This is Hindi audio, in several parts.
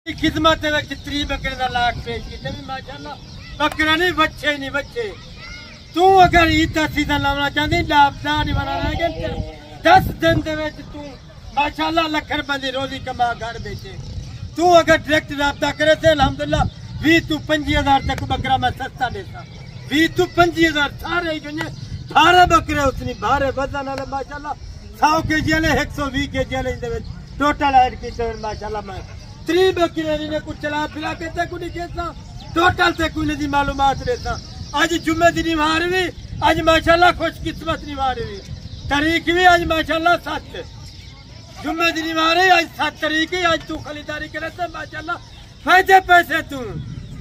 खिदमत त्री बकरे का लाख पेश किते माशाअल्लाह बकरा नहीं बच्चे नहीं बच्चे तू अगर ईदा सीधा लाना चाहती लाभदा नहीं बना रहेगा 10 दिन तू माशाअल्लाह लख रुपए की रोजी कमा घर बेचे तू अगर डायरेक्ट राब्ता करे थे अल्हम्दुलिल्लाह 20 to 25,000 तक बकरा मैं सस्ता देता 20 to 25,000 सारे जो 12 बकरे उतनी भारे वजन वाले माशाअल्लाह 100 kg वाले 120 kg वाले टोटल ऐड की माशाअल्लाह मैं 3 बकरे ने कुछ चला फिरा के तक नहीं कहता टोटल से कोई नहीं मालूमात देता आज जुम्मे की निवार भी आज माशाअल्लाह खुशकिस्मत निवार भी तारीख भी आज माशाअल्लाह 7 जुम्मे की निवार है आज 7 तारीख है आज तू खरीदारी करे तो माशाअल्लाह फायदे पैसे तू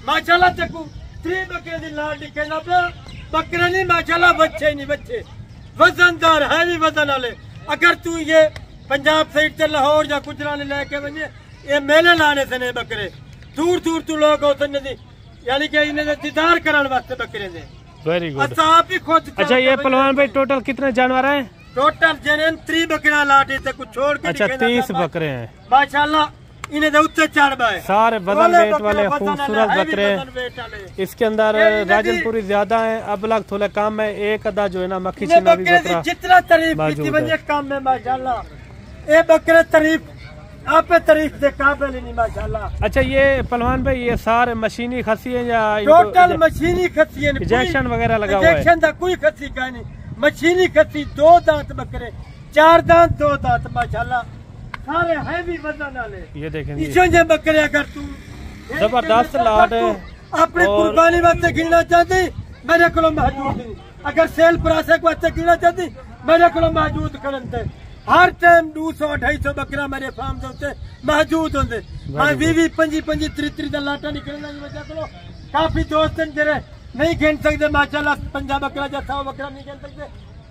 माशाअल्लाह तक 3 बकरे की लाड कहना पे बकरे नहीं माशाअल्लाह बच्चे नहीं बच्चे वजनदार है भी वजन वाले अगर तू ये पंजाब साइड से लाहौर या गुजरात लेके वने ये मेले लाने से ने बकरे दूर दूर तू लोग होते यानी कि इन्हें दीदार करने वास्ते बकरे दे वेरी गुड आप ही खुद अच्छा ये पहलवान भाई टोटल कितने जानवर हैं टोटल जन 3 बकरा लाटे से कुछ छोड़ के अच्छा 30 बकरे हैं माशाअल्लाह इन्हें उत्ते चढ़ सारे वजन वेट वाले खूबसूरत बकरे इसके अंदर राजनपुरी ज्यादा है अब लग थोड़ा कम है एक अदा जो है ना मक्खी छीना भी बकरा जितना तारीफ कम है माशाअल्लाह ये बकरे तारीफ आप तारीफ से काबिल नहीं माशाअल्लाह। अच्छा ये पहलवान भाई ये सारे मशीनी खसी है या टोटल मशीनी खसी है इंजेक्शन वगैरह लगा हुआ है इंजेक्शन का कोई खसी का नहीं मशीनी खसी 2 दांत बकरे 4 दांत 2 दांत माशाअल्लाह सारे हैवी वजन वाले ये देखेंगे बकरे अगर तू जबरदस्त लाट है अपनी कुर्बानी वास्ते गिनना चाहती मेरे को मौजूद अगर सेल प्रासे वास्ते गिनना चाहती मेरे को मौजूद करते हर टाइम 200-250 बकरा मेरे फार्म से मौजूद होंगे मैं 20-25-30 लाटा निकलना वजह करो काफी दोस्त जरे नहीं गिन सकते माशाअल्लाह 50 बकरा या 100 बकरा नहीं गिन सकते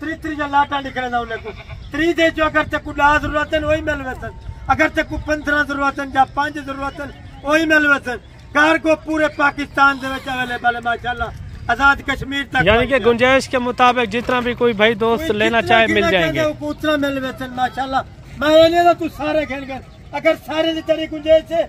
30 लाटा निकलना उन्हें को 3 दे जो अगर तक 10 जरूरत है वही मिल वसन अगर तक 15 जरूरत है या 5 जरूरत है वही मिल वसन कार को पूरे पाकिस्तान से अवेलेबल है माशाअल्लाह आजाद कश्मीर तक यानी कि गुंजाइश के मुताबिक जितना भी कोई भाई दोस्त लेना चाहे मिल जाएंगे उतना मिल वेतन माशाअल्लाह मैं ये नहीं तू सारे खेल कर अगर सारे की तेरी गुंजाइश है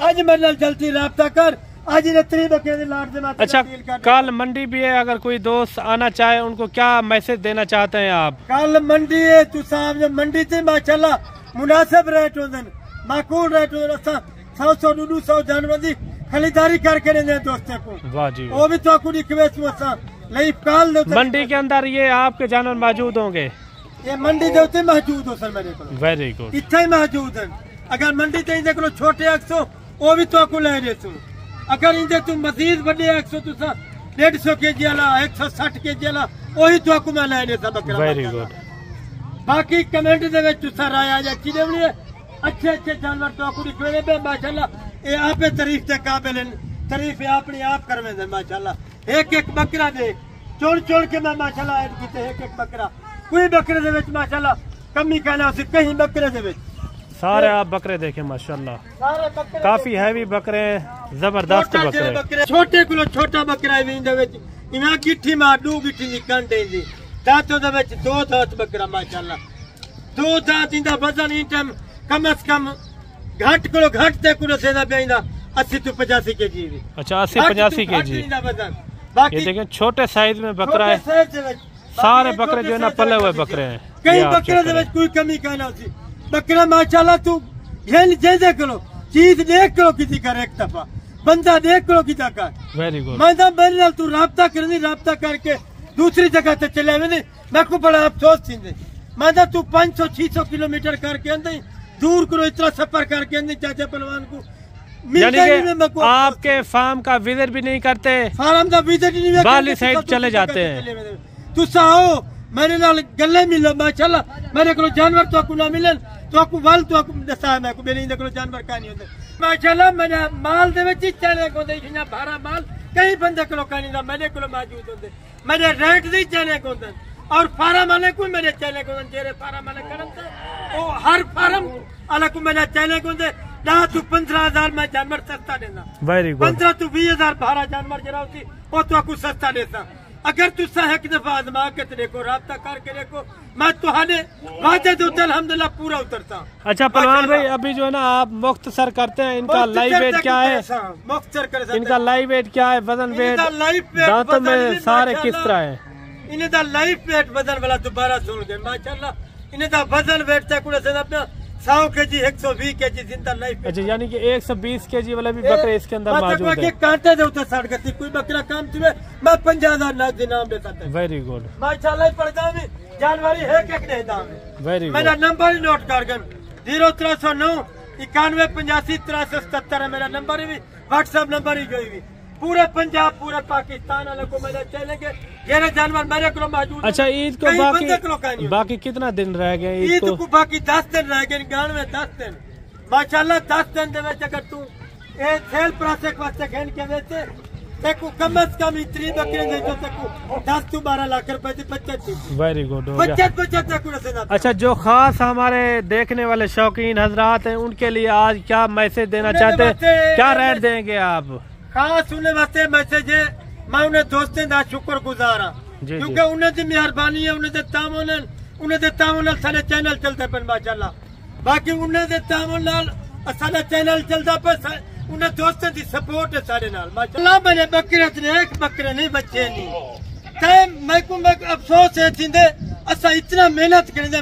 आज मेरे नाल जल्दी राब्ता कर आज इन्हें 3 बकरे की लाट दे अच्छा कल मंडी भी है अगर कोई दोस्त आना चाहे उनको क्या मैसेज देना चाहते हैं आप कल मंडी है तू साहब मंडी थी माशाअल्लाह मुनासिब रेट होंगे माकूल रेट होंगे 100-200 जानवर की खरीदारी करके दोस्तों को वाह जी वो भी तो मंडी के अंदर ये आपके जानवर मौजूद होंगे ये मंडी के मौजूद हो सर मेरे को वेरी गुड इतना ही मौजूद है अगर मंडी ते देख लो छोटे 100 वो भी तो ले रहे तू अगर इनके तू मजीद बड़े 100 तुसा 150 kg वाला 160 kg वाला वही तो मैं ले रहे था वेरी गुड बाकी कमेंट दे विच तुसा राय आ जाती देवली अच्छे अच्छे जानवर तो लिखवे पे माशाअल्लाह ये आप तारीफ के काबिल तारीफ अपनी आप करवे माशाअल्लाह एक बकरा दे चुन के मैं माशाअल्लाह ऐड कीते एक बकरा कोई बकरे दे विच माशाअल्लाह कमी कहना उसी कहीं बकरे दे विच सारे आप बकरे देखें माशाअल्लाह सारे बकरे काफी हैवी बकरे जबरदस्त बकरे छोटे को छोटा बकरा भी इंदे विच इना गिट्ठी मार दू गिट्ठी निकल देंदी दांतों दे विच 2 दांत बकरा माशाअल्लाह 2 दांत इंदा वजन इन टाइम कम से कम घट को घट ते को सेदा बेंदा 80 to 85 kg अच्छा 80-85 kg ये देखें छोटे साइज में बकरा है सारे बकरे जो है ना पले हुए बकरे हैं कई बकरे दे विच कोई कमी कहना सी बकरा माशाअल्लाह तू जे करो चीज देख करो किसी का एक दफा बंदा देख करो किसी का वेरी गुड मैं तो मेरे नाल तू राब्ता करनी राब्ता करके दूसरी जगह ते चले आवे मैं को बड़ा अफसोस थी मैं तो तू 500-600 किलोमीटर करके आंदे दूर करो इतना सफर करके आंदे चाचा पहलवान को यानी कि आपके फार्म का विजिट भी नहीं करते फार्म का विजिट नहीं बाली साइड चले जाते हैं तुसा आओ मेरे नाल गले मिलो माशाअल्लाह मेरे को जानवर तो आपको ना मिलन तो आपको वल तो आपको दसा मैं को मेरे को जानवर का नहीं होते माशाअल्लाह मेरे माल दे विच चले को दे इना भारा माल कई बंदे को का नहीं मेरे को मौजूद होते मेरे रेट दे चले को और फार्म वाले को मेरे चले को तेरे फार्म वाले करन ओ हर फार्म वाले को मेरे चले को 10 to 15,000 में जानवर सस्ता देना वेरी गुड 15 to 20,000 भारा जानवर जरा होती वो तो आपको सस्ता देता अगर तुसा एक दफा आजमा के देखो, राब्ता करके देखो, मैं तुम्हारे वादे तो अल्हम्दुलिल्लाह पूरा उतरता। अच्छा पहलवान भाई, अभी जो है ना आप मुख्तसर करते हैं, इनका लाइव वेट क्या है? मुख्तसर कर इनका लाइव वेट क्या है? वजन वेट दांतों में सारे किस तरह है? इन्हें दा लाइव वेट वजन वाला दोबारा सुन गए माशाल्लाह। इन्हें दा वजन वेट तक अपना 100 kg 120 kg जिंदा लाइफ। अच्छा, यानी कि 120 kg वाले भी बकरे इसके अंदर मौजूद है। कांटे दे उतर साड़ गती कोई बकरा काम थी मैं 50,000 नाज इनाम देता था। वेरी गुड माशाल्लाह पड़दा में जानवरी है के नहीं दाम। Very good. मेरा नंबर ही नोट कर गन 0309 91 85 377 है मेरा नंबर भी, व्हाट्सएप नंबर ही जोई भी। पूरे पंजाब पूरे पाकिस्तान वाले को मेरे चलेंगे ये जानवर मेरे को मौजूद। अच्छा, ईद को बाकी कितना दिन रह गए? ईद को बाकी 10 दिन रह गए। गांव में 10 दिन माशाल्लाह 10 दिन दे विच अगर तू ए सेल प्रोसेस वास्ते खेल के वेचे तेको कम से कम इतनी बकरे दे जो तेको 10 से 12 लाख रुपए की बचत थी। Very good. बचत तेको। अच्छा, जो खास हमारे देखने वाले शौकीन हजरात हैं उनके लिए आज क्या मैसेज देना चाहते हैं? क्या रेट देंगे आप? खास उन्हें वास्ते मैसेज है, मैं उन्हें दोस्तों का शुक्र गुजार हाँ, क्योंकि उन्हें दी मेहरबानी है, उन्हें दे तामुन सारे चैनल चलते पे माशाल्लाह। बाकी उन्हें दे तामुन सारा चैनल चलता पे, उन्हें दोस्तों की सपोर्ट है सारे नाल माशाल्लाह। मैंने बकरे एक बकरे नहीं बच्चे नहीं मैं अफसोस है जिंदे असा इतना मेहनत करने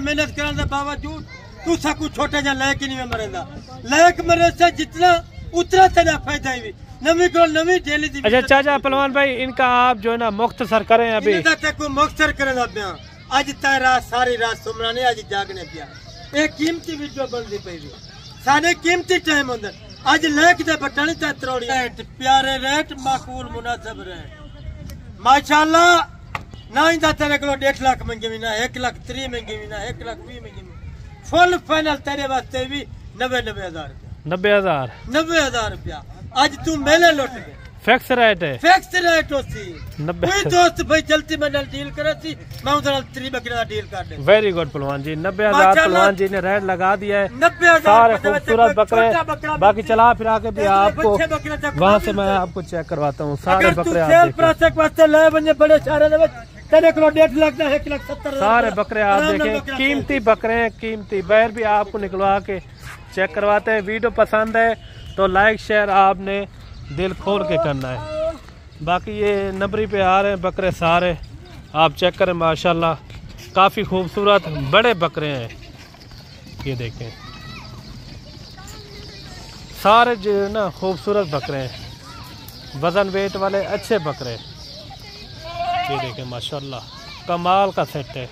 के बावजूद तू सब छोटे जा लैक नहीं मरेगा। लैक मरे से जितना उतना तेरा फायदा भी नवी को नवी डेली दी। अच्छा चाचा पहलवान भाई, इनका आप जो है ना मुख्तसर करें अभी को मुख्तसर करें पिया। आज रात सारी रात सुमना नहीं, आज जागने पिया। एक कीमती वीडियो बनती पई सारे कीमती टाइम होंगे। आज लेक दे बटन ते त्रोड़ी रेट प्यारे रेट माकूल मुनासिब रेट माशाल्लाह। ना इंदा तेरे को 1.5 लाख मंगे भी ना 1,30,000 मंगे भी ना 1,20,000 मंगे भी। फुल फाइनल तेरे वास्ते भी 90,000 रुपया। 90,000 रुपया। आज तू मेले लौट गए। फिक्स रेट है? फिक्स रेट होती 90। कोई दोस्त भाई चलती मैं डील करे थी, मैं उधर 3 बकरे का डील कर दे। वेरी गुड पहलवान जी, 90,000 पहलवान जी ने रेट लगा दिया है। 90,000 सारे खूबसूरत बकरे। बाकी चला फिरा के भी आपको वहाँ से मैं आपको चेक करवाता हूँ सारे बकरे। बड़े सारे तेरे को 1.5 लाख 1,70,000 सारे बकरे आप देखें, कीमती बकरे हैं, कीमती बैर भी आपको निकलवा के चेक करवाते हैं। वीडियो पसंद है तो लाइक शेयर आपने दिल खोल के करना है। बाकी ये नंबरी पे आ रहे हैं बकरे सारे, आप चेक करें माशाल्लाह काफ़ी खूबसूरत बड़े बकरे हैं। ये देखें सारे जो है ना खूबसूरत बकरे हैं, वज़न वेट वाले अच्छे बकरे। ये देखें माशाल्लाह कमाल का सेट है।